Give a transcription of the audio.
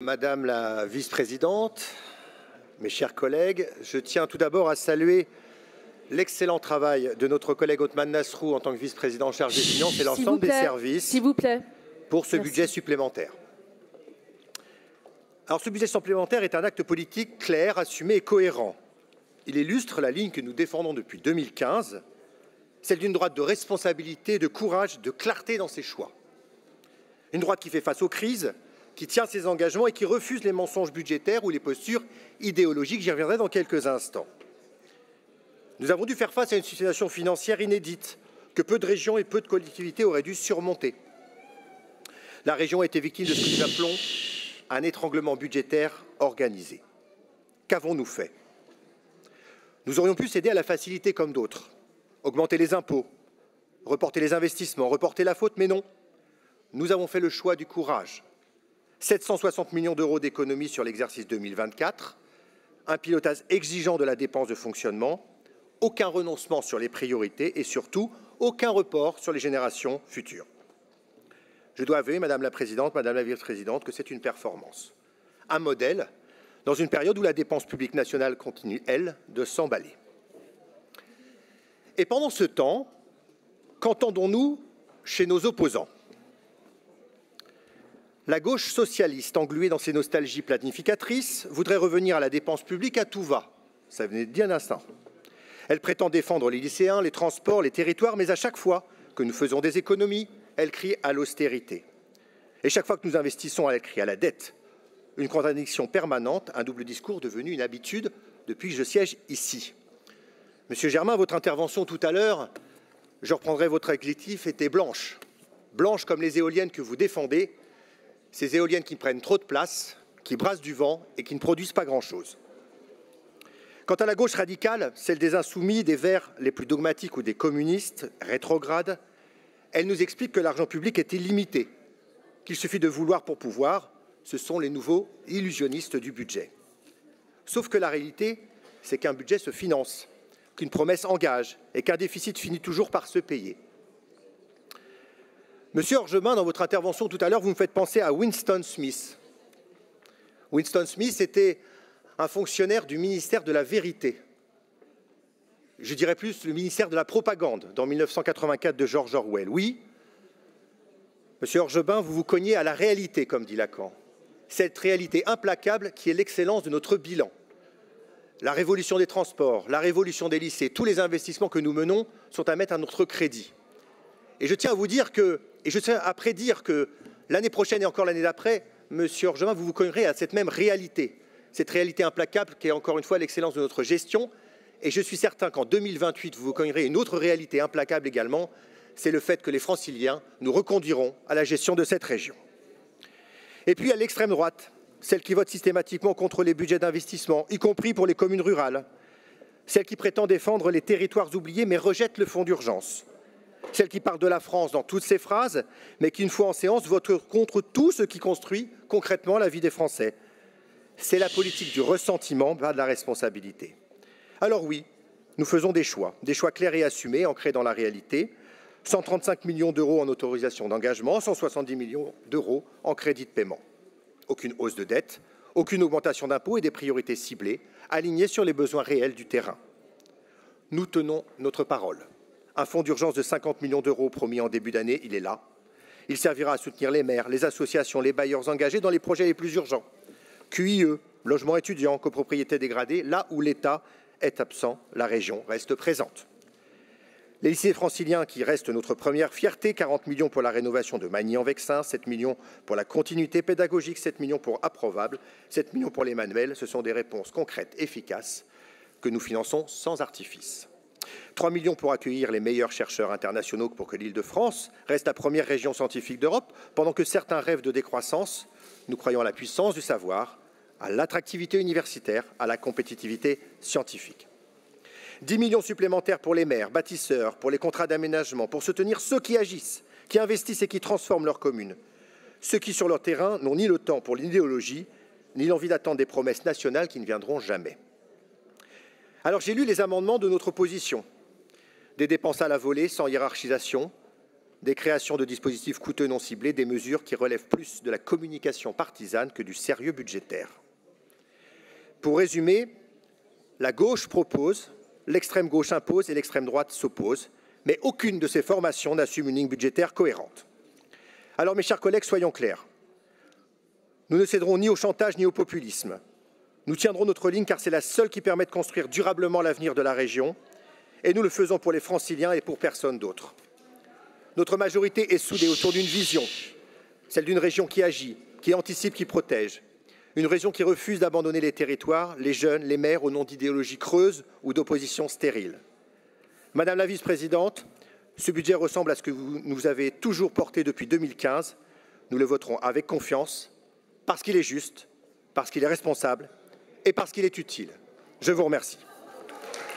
Madame la vice-présidente, mes chers collègues, je tiens tout d'abord à saluer l'excellent travail de notre collègue Othmane Nasrou en tant que vice-président chargé des finances et l'ensemble des services pour ce budget supplémentaire. Alors ce budget supplémentaire est un acte politique clair, assumé et cohérent. Il illustre la ligne que nous défendons depuis 2015, celle d'une droite de responsabilité, de courage, de clarté dans ses choix. Une droite qui fait face aux crises, qui tient ses engagements et qui refuse les mensonges budgétaires ou les postures idéologiques. J'y reviendrai dans quelques instants. Nous avons dû faire face à une situation financière inédite que peu de régions et peu de collectivités auraient dû surmonter. La région a été victime de ce que nous appelons un étranglement budgétaire organisé. Qu'avons-nous fait? Nous aurions pu céder à la facilité comme d'autres, augmenter les impôts, reporter les investissements, reporter la faute, mais non. Nous avons fait le choix du courage. 760 millions d'euros d'économies sur l'exercice 2024, un pilotage exigeant de la dépense de fonctionnement, aucun renoncement sur les priorités et surtout aucun report sur les générations futures. Je dois avouer, Madame la Présidente, Madame la Vice-présidente, que c'est une performance, un modèle dans une période où la dépense publique nationale continue, elle, de s'emballer. Et pendant ce temps, qu'entendons-nous chez nos opposants? La gauche socialiste, engluée dans ses nostalgies planificatrices, voudrait revenir à la dépense publique à tout va. Ça venait de dire un instant. Elle prétend défendre les lycéens, les transports, les territoires, mais à chaque fois que nous faisons des économies, elle crie à l'austérité. Et chaque fois que nous investissons, elle crie à la dette. Une contradiction permanente, un double discours devenu une habitude depuis que je siège ici. Monsieur Germain, votre intervention tout à l'heure, je reprendrai votre adjectif, était blanche. Blanche comme les éoliennes que vous défendez, ces éoliennes qui prennent trop de place, qui brassent du vent et qui ne produisent pas grand-chose. Quant à la gauche radicale, celle des insoumis, des verts les plus dogmatiques ou des communistes rétrogrades, elle nous explique que l'argent public est illimité, qu'il suffit de vouloir pour pouvoir. Ce sont les nouveaux illusionnistes du budget. Sauf que la réalité, c'est qu'un budget se finance, qu'une promesse engage et qu'un déficit finit toujours par se payer. Monsieur Orgemin, dans votre intervention tout à l'heure, vous me faites penser à Winston Smith. Winston Smith était un fonctionnaire du ministère de la Vérité. Je dirais plus le ministère de la Propagande, dans 1984 de George Orwell. Oui, monsieur Orgemin, vous vous cognez à la réalité, comme dit Lacan. Cette réalité implacable qui est l'excellence de notre bilan. La révolution des transports, la révolution des lycées, tous les investissements que nous menons sont à mettre à notre crédit. Et je tiens à vous dire que, et je tiens à prédire que l'année prochaine et encore l'année d'après, monsieur Orgemin, vous vous cognerez à cette même réalité, cette réalité implacable qui est encore une fois l'excellence de notre gestion. Et je suis certain qu'en 2028, vous vous cognerez une autre réalité implacable également, c'est le fait que les Franciliens nous reconduiront à la gestion de cette région. Et puis à l'extrême droite, celle qui vote systématiquement contre les budgets d'investissement, y compris pour les communes rurales, celle qui prétend défendre les territoires oubliés mais rejette le fonds d'urgence, celle qui parle de la France dans toutes ses phrases, mais qui, une fois en séance, vote contre tout ce qui construit concrètement la vie des Français. C'est la politique du ressentiment, pas de la responsabilité. Alors oui, nous faisons des choix clairs et assumés, ancrés dans la réalité. 135 millions d'euros en autorisation d'engagement, 170 millions d'euros en crédit de paiement. Aucune hausse de dette, aucune augmentation d'impôts et des priorités ciblées, alignées sur les besoins réels du terrain. Nous tenons notre parole. Un fonds d'urgence de 50 millions d'euros promis en début d'année, il est là. Il servira à soutenir les maires, les associations, les bailleurs engagés dans les projets les plus urgents. QIE, logements étudiants, copropriétés dégradées, là où l'État est absent, la région reste présente. Les lycées franciliens qui restent notre première fierté, 40 millions pour la rénovation de Magny-en-Vexin, 7 millions pour la continuité pédagogique, 7 millions pour Approuvable, 7 millions pour les manuels. Ce sont des réponses concrètes, efficaces, que nous finançons sans artifice. 3 millions pour accueillir les meilleurs chercheurs internationaux pour que l'Île-de-France reste la première région scientifique d'Europe, pendant que certains rêvent de décroissance. Nous croyons à la puissance du savoir, à l'attractivité universitaire, à la compétitivité scientifique. 10 millions supplémentaires pour les maires, bâtisseurs, pour les contrats d'aménagement, pour soutenir ceux qui agissent, qui investissent et qui transforment leurs communes. Ceux qui, sur leur terrain, n'ont ni le temps pour l'idéologie, ni l'envie d'attendre des promesses nationales qui ne viendront jamais. Alors j'ai lu les amendements de notre opposition. Des dépenses à la volée, sans hiérarchisation, des créations de dispositifs coûteux non ciblés, des mesures qui relèvent plus de la communication partisane que du sérieux budgétaire. Pour résumer, la gauche propose, l'extrême gauche impose et l'extrême droite s'oppose, mais aucune de ces formations n'assume une ligne budgétaire cohérente. Alors, mes chers collègues, soyons clairs. Nous ne céderons ni au chantage ni au populisme. Nous tiendrons notre ligne car c'est la seule qui permet de construire durablement l'avenir de la région, et nous le faisons pour les Franciliens et pour personne d'autre. Notre majorité est soudée autour d'une vision, celle d'une région qui agit, qui anticipe, qui protège. Une région qui refuse d'abandonner les territoires, les jeunes, les maires au nom d'idéologies creuses ou d'oppositions stériles. Madame la vice-présidente, ce budget ressemble à ce que vous nous avez toujours porté depuis 2015. Nous le voterons avec confiance, parce qu'il est juste, parce qu'il est responsable et parce qu'il est utile. Je vous remercie.